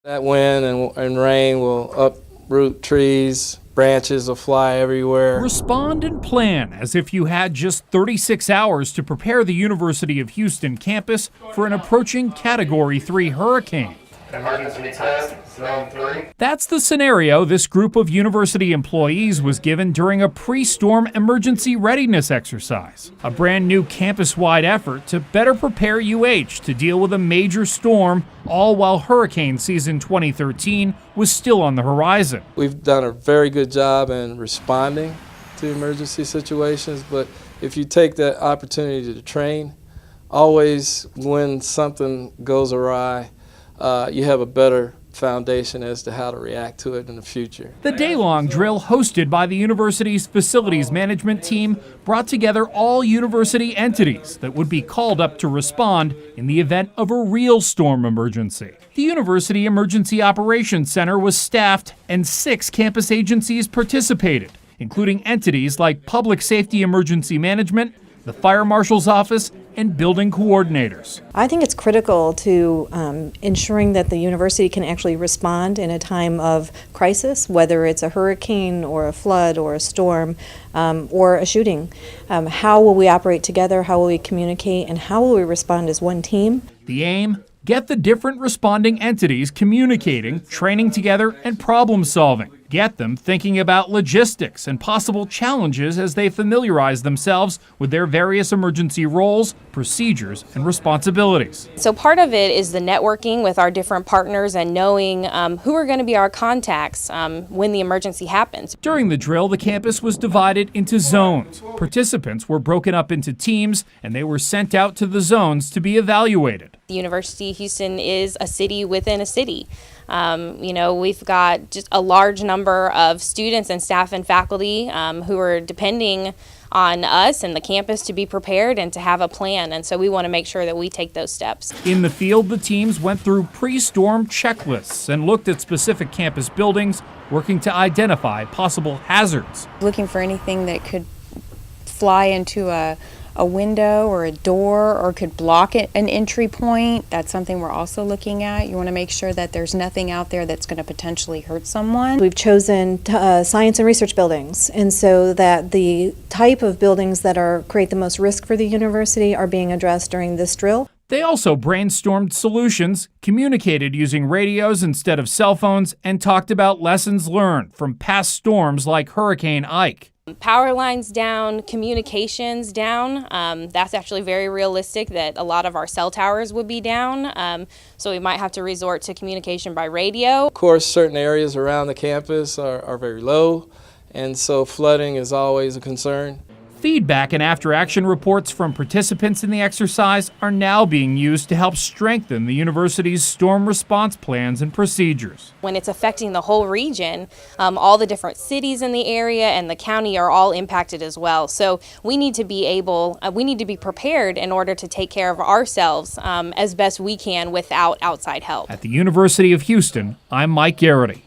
That wind and rain will uproot trees, branches will fly everywhere. Respond and plan as if you had just 36 hours to prepare the University of Houston campus for an approaching Category 3 hurricane. Emergency test, zone 3. That's the scenario this group of university employees was given during a pre-storm emergency readiness exercise, a brand new campus-wide effort to better prepare UH to deal with a major storm, all while hurricane season 2013 was still on the horizon. We've done a very good job in responding to emergency situations, but if you take that opportunity to train, always when something goes awry, you have a better foundation as to how to react to it in the future. The day-long drill hosted by the university's facilities management team brought together all university entities that would be called up to respond in the event of a real storm emergency. The University Emergency Operations Center was staffed and 6 campus agencies participated, including entities like Public Safety Emergency Management, the Fire Marshal's Office, and building coordinators. I think it's critical to ensuring that the university can actually respond in a time of crisis, whether it's a hurricane or a flood or a storm or a shooting. How will we operate together? How will we communicate? And how will we respond as one team? The aim? Get the different responding entities communicating, training together, and problem solving. Get them thinking about logistics and possible challenges as they familiarize themselves with their various emergency roles, procedures, and responsibilities. So part of it is the networking with our different partners and knowing who are going to be our contacts when the emergency happens. During the drill, the campus was divided into zones. Participants were broken up into teams, and they were sent out to the zones to be evaluated. The University of Houston is a city within a city. We've got just a large number of students and staff and faculty who are depending on us and the campus to be prepared and to have a plan. And so we want to make sure that we take those steps. In the field, the teams went through pre-storm checklists and looked at specific campus buildings, working to identify possible hazards. Looking for anything that could fly into a window or a door or could block an entry point. That's something we're also looking at. You want to make sure that there's nothing out there that's going to potentially hurt someone. We've chosen science and research buildings, and so that the type of buildings that create the most risk for the university are being addressed during this drill. They also brainstormed solutions, communicated using radios instead of cell phones, and talked about lessons learned from past storms like Hurricane Ike. Power lines down, communications down. That's actually very realistic that a lot of our cell towers would be down. So we might have to resort to communication by radio. Of course, certain areas around the campus are very low, and so flooding is always a concern. Feedback and after-action reports from participants in the exercise are now being used to help strengthen the university's storm response plans and procedures. When it's affecting the whole region, all the different cities in the area and the county are all impacted as well. So we need to be prepared in order to take care of ourselves as best we can without outside help. At the University of Houston, I'm Mike Garrity.